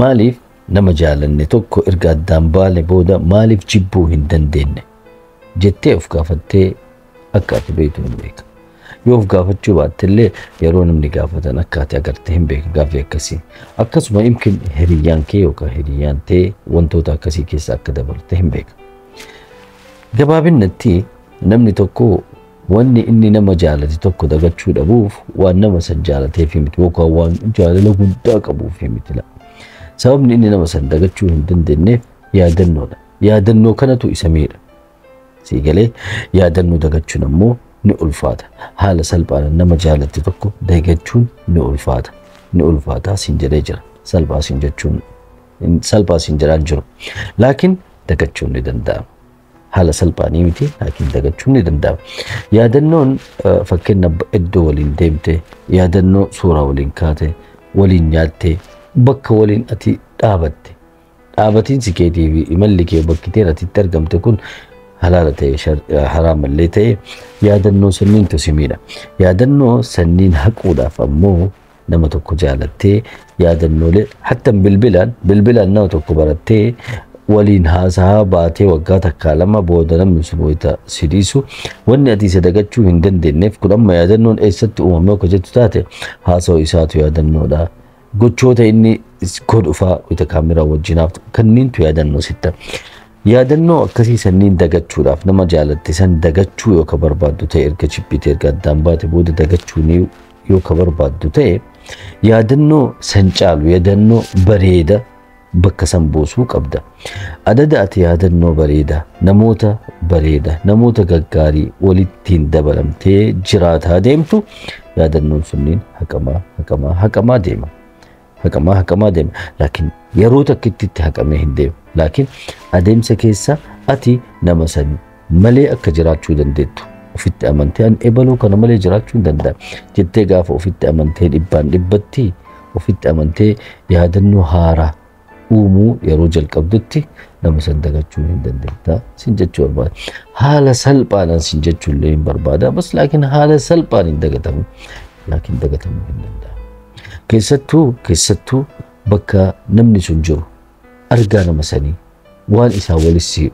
maaliif nama jaalanne tokko erga addaan baane booda maaliif jibbuu hin dandeenye jettee of gaafattee akka ati beektu hin beeka. Yoo of gaafachuu baattellee yeroo namni gaafatan akka ati agartee hin beekan gaaffii akkasii. Akkasuma imkin hiriyyaan kee yookaan hiriyyaan ta'e wantoota akkasii keessa akka dabarte hin beeka. Gabaabinatti namni tokko wanni inni nama jaalate tokko dagachuu dhabuuf waan nama san jaalateef miti yookaan waan jaalala guddaa qabuuf miti. Sababni inni nama san dagachuu hin dandeenyeef yaadannoodha. Yaadannoo kanatu isa miidha. Siigalee yaadannoo dagachuun ammoo ni ulfaata. Haala salphaan nama jaalate tokko dagachuun ni ulfaata. Ni ulfaata siin jedhee jira. Salphaa siin jiraan jiru. Laakiin dagachuun ni danda'ama. Haala salphaanii miti laakiin dagachuun ni danda'ama. Yaadannoon fakkeenya iddoo waliin deemte, yaadannoo suuraa waliin kaate, waliin nyaatte, bakka waliin ati dhaabatte. Dhaabatiin si keetii fi imalli kee bakki teen atitti argamte kun halaala ta'e haraamallee ta'e yaadannoo sanniin tosimiidha. Yaadannoo sanniin haquudhaaf ammoo nama tokko jaalattee yaadannoolee hatta bilbilaan nama tokko barattee waliin haasaa baatee waggaa takkaa lama booda namni sun wayita sidiisu wanni ati isa dagachuu hin dandeenyeef kun amma yaadannoon eessatti uumamee akka jettu taate haasawaa isaatu yaadannoodha. Gochoota inni godhufaa wayita kaameraa wajjinaaf kanniintu yaadannoo sitta. Yaadannoo akkasii sanniin dagachuudhaaf nama jaalatte san dagachuu yoo ka barbaaddu ta'e erga chibbite erga addaan baate booda dagachuun yoo ka barbaaddu ta'e yaadannoo san caalu yaadannoo bareeda bakka san buusuu qabda. Adada ati yaadannoo bareeda namoota gaggaarii walittiin dabalamtee jiraataa deemtu yaadannoon sunniin haqamaa deema. Laakiin yeroo takkitti haqamee hin deemu. Laakiin adeemsa keessa ati nama san malee akka jiraachuu dandeettu ofitti amantee an ebaluu kana malee jiraachuu hin danda'a jettee gaafa ofitti amantee dhibbaan dhibbatti ofitti amantee yaadannoo haaraa uumuu yeroo jalqabdutti nama san dagachuu hin dandeetta sin jechuu barbaada. Haala salphaan sin jechuullee hin barbaada bas laakiin haala salphaan hin dagatamu laakiin dagatamuu hin danda'a. Keessattuu bakka namni sun jiru argaa nama sanii waan isaa walitti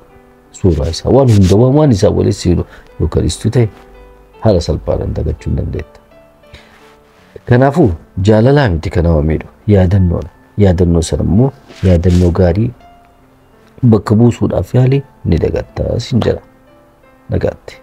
suuraa isaa waan hunda waan isaa walitti yoo karistu ta'e haala salphaan dagachuu hin dandeetta. Kanaafuu jaalalaa miti kan nama miidhu yaadannoodha. Yaadannoo sana immoo yaadannoo gaarii bakka buusuudhaaf yaalii ni dagatta sin jedha. Nagaatti.